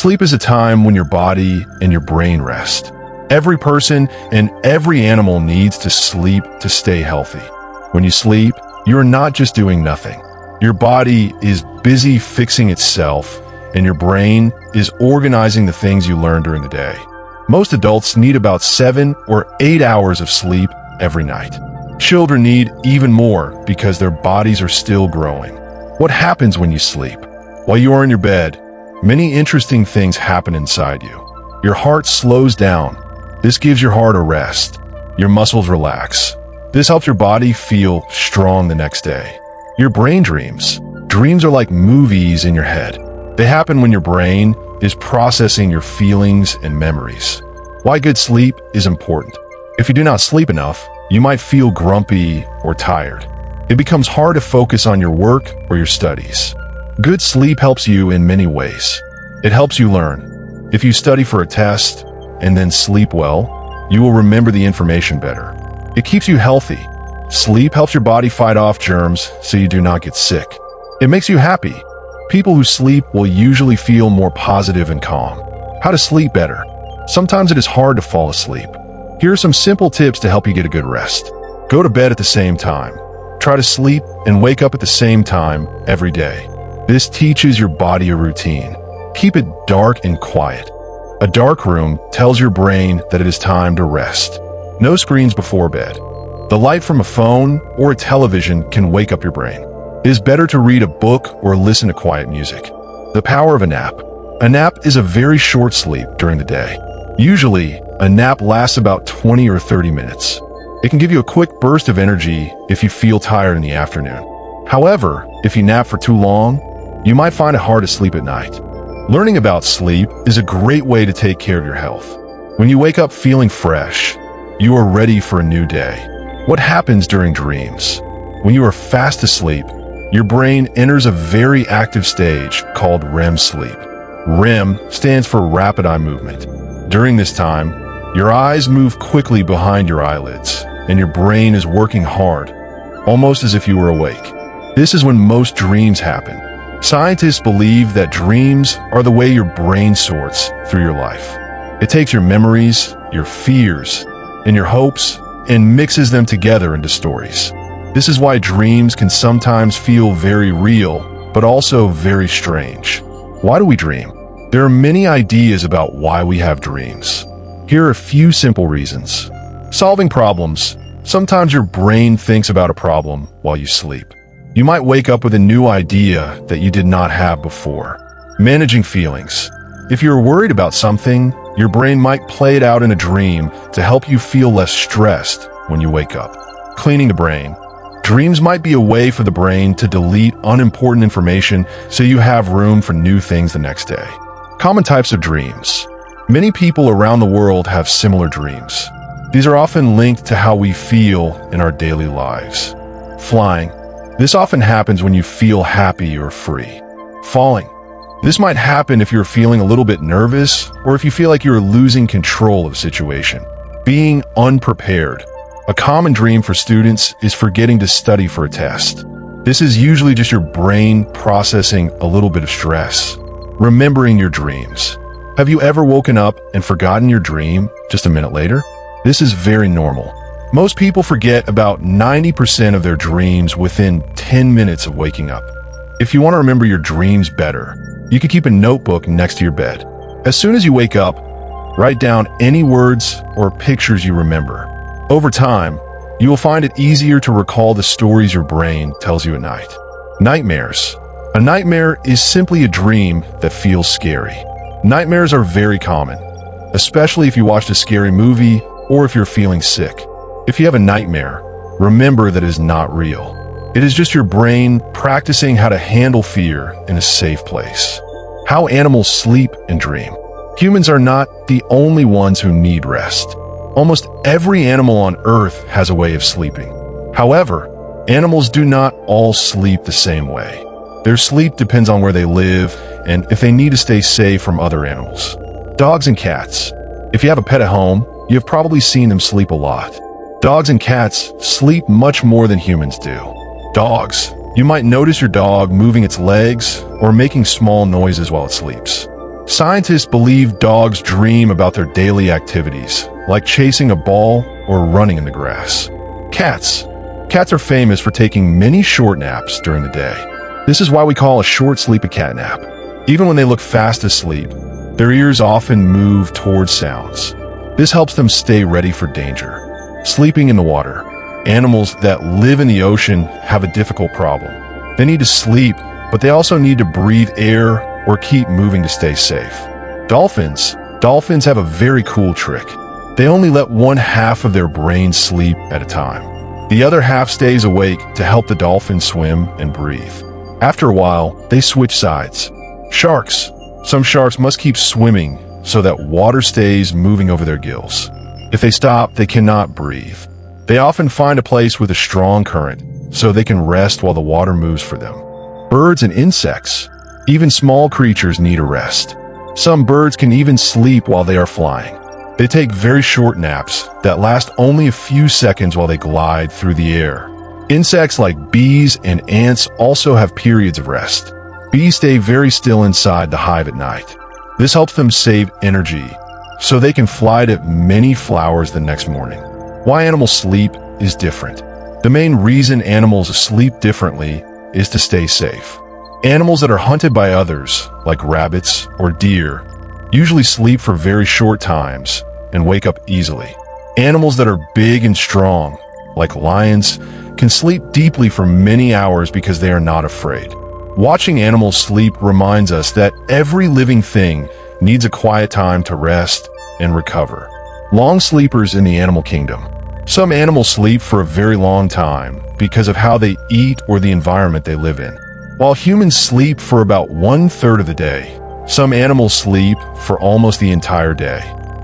Sleep is a time when your body and your brain rest. Every person and every animal needs to sleep to stay healthy. When you sleep, you are not just doing nothing. Your body is busy fixing itself, and your brain is organizing the things you learned during the day. Most adults need about 7 or 8 hours of sleep every night. Children need even more because their bodies are still growing. What happens when you sleep? While you are in your bed, many interesting things happen inside you. Your heart slows down. This gives your heart a rest. Your muscles relax. This helps your body feel strong the next day. Your brain dreams. Dreams are like movies in your head. They happen when your brain is processing your feelings and memories. Why good sleep is important. If you do not sleep enough, you might feel grumpy or tired. It becomes hard to focus on your work or your studies. Good sleep helps you in many ways. It helps you learn. If you study for a test and then sleep well, you will remember the information better. It keeps you healthy. Sleep helps your body fight off germs so you do not get sick. It makes you happy. People who sleep will usually feel more positive and calm. How to sleep better. Sometimes it is hard to fall asleep. Here are some simple tips to help you get a good rest. Go to bed at the same time. Try to sleep and wake up at the same time every day. This teaches your body a routine. Keep it dark and quiet. A dark room tells your brain that it is time to rest. No screens before bed. The light from a phone or a television can wake up your brain. It is better to read a book or listen to quiet music. The power of a nap. A nap is a very short sleep during the day. Usually, a nap lasts about 20 or 30 minutes. It can give you a quick burst of energy if you feel tired in the afternoon. However, if you nap for too long, you might find it hard to sleep at night. Learning about sleep is a great way to take care of your health. When you wake up feeling fresh, you are ready for a new day. What happens during dreams? When you are fast asleep, your brain enters a very active stage called REM sleep. REM stands for rapid eye movement. During this time, your eyes move quickly behind your eyelids, and your brain is working hard, almost as if you were awake. This is when most dreams happen. Scientists believe that dreams are the way your brain sorts through your life. It takes your memories, your fears, and your hopes and mixes them together into stories. This is why dreams can sometimes feel very real, but also very strange. Why do we dream? There are many ideas about why we have dreams. Here are a few simple reasons. Solving problems. Sometimes your brain thinks about a problem while you sleep. You might wake up with a new idea that you did not have before. Managing feelings. If you're worried about something, your brain might play it out in a dream to help you feel less stressed when you wake up. Cleaning the brain. Dreams might be a way for the brain to delete unimportant information so you have room for new things the next day. Common types of dreams. Many people around the world have similar dreams. These are often linked to how we feel in our daily lives. Flying. This often happens when you feel happy or free. Falling. This might happen if you're feeling a little bit nervous or if you feel like you're losing control of a situation. Being unprepared. A common dream for students is forgetting to study for a test. This is usually just your brain processing a little bit of stress. Remembering your dreams. Have you ever woken up and forgotten your dream just a minute later? This is very normal. Most people forget about 90% of their dreams within 10 minutes of waking up. If you want to remember your dreams better, you can keep a notebook next to your bed. As soon as you wake up, write down any words or pictures you remember. Over time, you will find it easier to recall the stories your brain tells you at night. Nightmares. A nightmare is simply a dream that feels scary. Nightmares are very common, especially if you watched a scary movie or if you're feeling sick. If you have a nightmare, remember that it is not real. It is just your brain practicing how to handle fear in a safe place. How animals sleep and dream. Humans are not the only ones who need rest. Almost every animal on Earth has a way of sleeping. However, animals do not all sleep the same way. Their sleep depends on where they live and if they need to stay safe from other animals. Dogs and cats. If you have a pet at home, you have probably seen them sleep a lot. Dogs and cats sleep much more than humans do. Dogs. You might notice your dog moving its legs or making small noises while it sleeps. Scientists believe dogs dream about their daily activities, like chasing a ball or running in the grass. Cats. Cats are famous for taking many short naps during the day. This is why we call a short sleep a cat nap. Even when they look fast asleep, their ears often move towards sounds. This helps them stay ready for danger. Sleeping in the water. Animals that live in the ocean have a difficult problem. They need to sleep, but they also need to breathe air or keep moving to stay safe. Dolphins have a very cool trick. They only let one half of their brain sleep at a time. The other half stays awake to help the dolphin swim and breathe. After a while, they switch sides. Sharks. Some sharks must keep swimming so that water stays moving over their gills. If they stop, they cannot breathe. They often find a place with a strong current so they can rest while the water moves for them. Birds and insects. Even small creatures need a rest. Some birds can even sleep while they are flying. They take very short naps that last only a few seconds while they glide through the air. Insects like bees and ants also have periods of rest. Bees stay very still inside the hive at night. This helps them save energy, so they can fly to many flowers the next morning. Why animals sleep is different. The main reason animals sleep differently is to stay safe. Animals that are hunted by others, like rabbits or deer, usually sleep for very short times and wake up easily. Animals that are big and strong, like lions, can sleep deeply for many hours because they are not afraid. Watching animals sleep reminds us that every living thing needs a quiet time to rest and recover. Long sleepers in the animal kingdom. Some animals sleep for a very long time because of how they eat or the environment they live in. While humans sleep for about 1/3 of the day, some animals sleep for almost the entire day.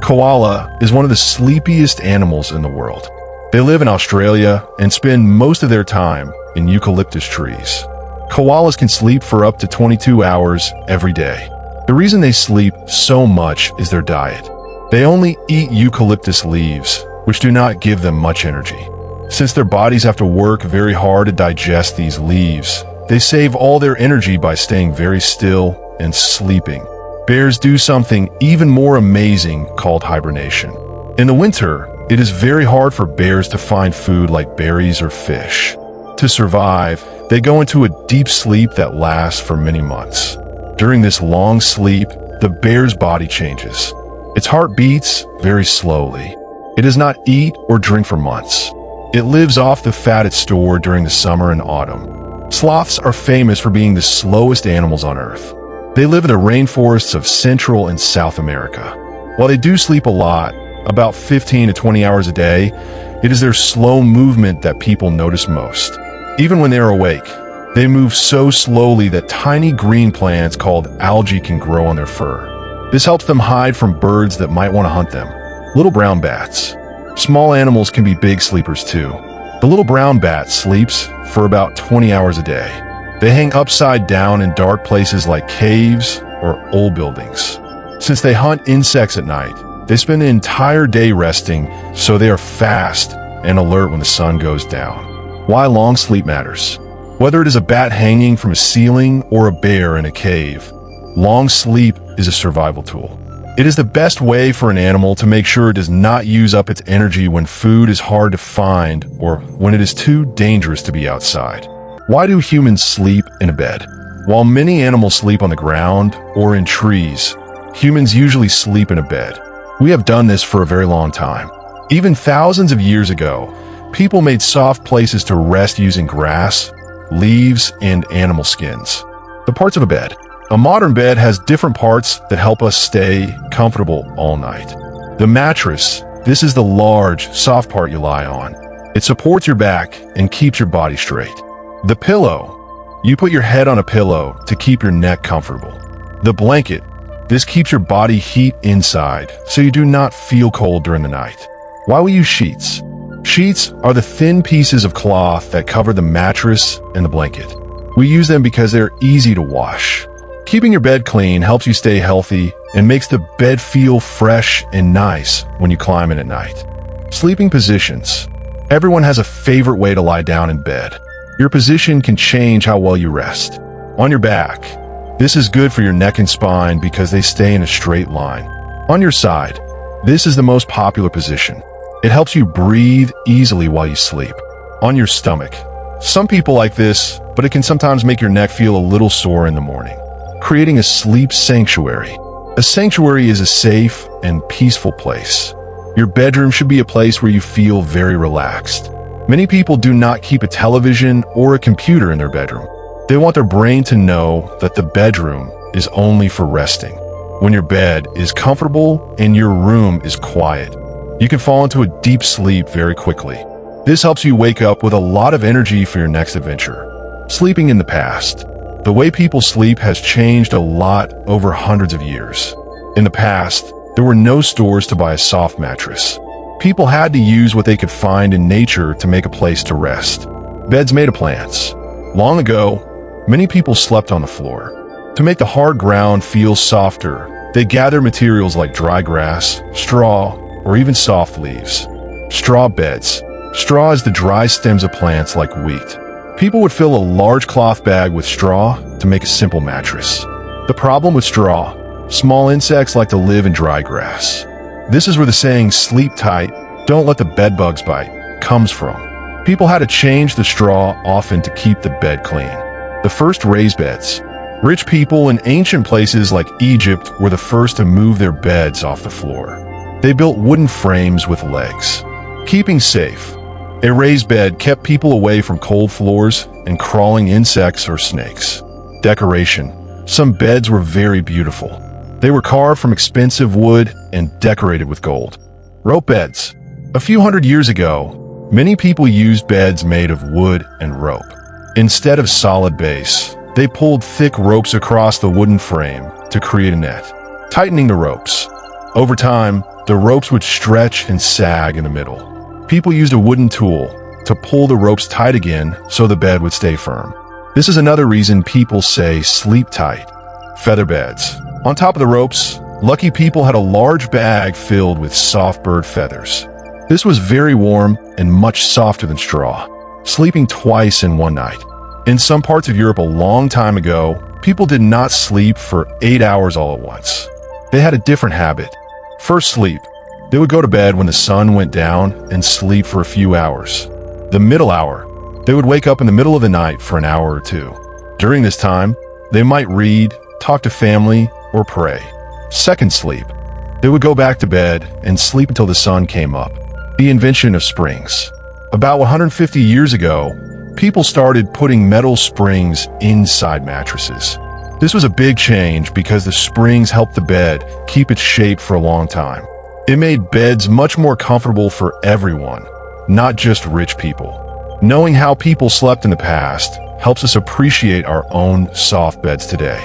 Koala is one of the sleepiest animals in the world. They live in Australia and spend most of their time in eucalyptus trees. Koalas can sleep for up to 22 hours every day. The reason they sleep so much is their diet. They only eat eucalyptus leaves, which do not give them much energy. Since their bodies have to work very hard to digest these leaves, they save all their energy by staying very still and sleeping. Bears do something even more amazing called hibernation. In the winter, it is very hard for bears to find food like berries or fish. To survive, they go into a deep sleep that lasts for many months. During this long sleep, the bear's body changes. Its heart beats very slowly. It does not eat or drink for months. It lives off the fat it stored during the summer and autumn. Sloths are famous for being the slowest animals on Earth. They live in the rainforests of Central and South America. While they do sleep a lot, about 15 to 20 hours a day, it is their slow movement that people notice most. Even when they are awake, they move so slowly that tiny green plants called algae can grow on their fur. This helps them hide from birds that might want to hunt them. Little brown bats. Small animals can be big sleepers too. The little brown bat sleeps for about 20 hours a day. They hang upside down in dark places like caves or old buildings. Since they hunt insects at night, they spend the entire day resting, so they are fast and alert when the sun goes down. Why long sleep matters. Whether it is a bat hanging from a ceiling or a bear in a cave, long sleep is a survival tool. It is the best way for an animal to make sure it does not use up its energy when food is hard to find or when it is too dangerous to be outside. Why do humans sleep in a bed? While many animals sleep on the ground or in trees, humans usually sleep in a bed. We have done this for a very long time. Even thousands of years ago, people made soft places to rest using grass, leaves, and animal skins. The parts of a bed. A modern bed has different parts that help us stay comfortable all night. The mattress. This is the large, soft part you lie on. It supports your back and keeps your body straight. The pillow. You put your head on a pillow to keep your neck comfortable. The blanket. This keeps your body heat inside, so you do not feel cold during the night. Why we use sheets? Sheets are the thin pieces of cloth that cover the mattress and the blanket. We use them because they're easy to wash. Keeping your bed clean helps you stay healthy and makes the bed feel fresh and nice when you climb in at night. Sleeping positions. Everyone has a favorite way to lie down in bed. Your position can change how well you rest. On your back. This is good for your neck and spine because they stay in a straight line. On your side, this is the most popular position. It helps you breathe easily while you sleep. On your stomach, some people like this, but it can sometimes make your neck feel a little sore in the morning. Creating a sleep sanctuary. A sanctuary is a safe and peaceful place. Your bedroom should be a place where you feel very relaxed. Many people do not keep a television or a computer in their bedroom. They want their brain to know that the bedroom is only for resting. When your bed is comfortable and your room is quiet, you can fall into a deep sleep very quickly. This helps you wake up with a lot of energy for your next adventure. Sleeping in the past. The way people sleep has changed a lot over hundreds of years. In the past, there were no stores to buy a soft mattress. People had to use what they could find in nature to make a place to rest. Beds made of plants. Long ago, many people slept on the floor. To make the hard ground feel softer, they gathered materials like dry grass, straw, or even soft leaves. Straw beds. Straw is the dry stems of plants like wheat. People would fill a large cloth bag with straw to make a simple mattress. The problem with straw: small insects like to live in dry grass. This is where the saying, "sleep tight, don't let the bed bugs bite," comes from. People had to change the straw often to keep the bed clean. The first raised beds. Rich people in ancient places like Egypt were the first to move their beds off the floor. They built wooden frames with legs. Keeping safe. A raised bed kept people away from cold floors and crawling insects or snakes. Decoration. Some beds were very beautiful. They were carved from expensive wood and decorated with gold. Rope beds. A few hundred years ago, many people used beds made of wood and rope. Instead of solid base, they pulled thick ropes across the wooden frame to create a net. Tightening the ropes. Over time, the ropes would stretch and sag in the middle. People used a wooden tool to pull the ropes tight again so the bed would stay firm. This is another reason people say sleep tight. Feather beds. On top of the ropes, lucky people had a large bag filled with soft bird feathers. This was very warm and much softer than straw. Sleeping twice in one night. In some parts of Europe a long time ago, people did not sleep for 8 hours all at once. They had a different habit. First, sleep. They would go to bed when the sun went down and sleep for a few hours. The middle hour. They would wake up in the middle of the night for an hour or two. During this time, they might read, talk to family, or pray. Second, sleep. They would go back to bed and sleep until the sun came up. The invention of springs. About 150 years ago, people started putting metal springs inside mattresses. This was a big change because the springs helped the bed keep its shape for a long time. It made beds much more comfortable for everyone, not just rich people. Knowing how people slept in the past helps us appreciate our own soft beds today.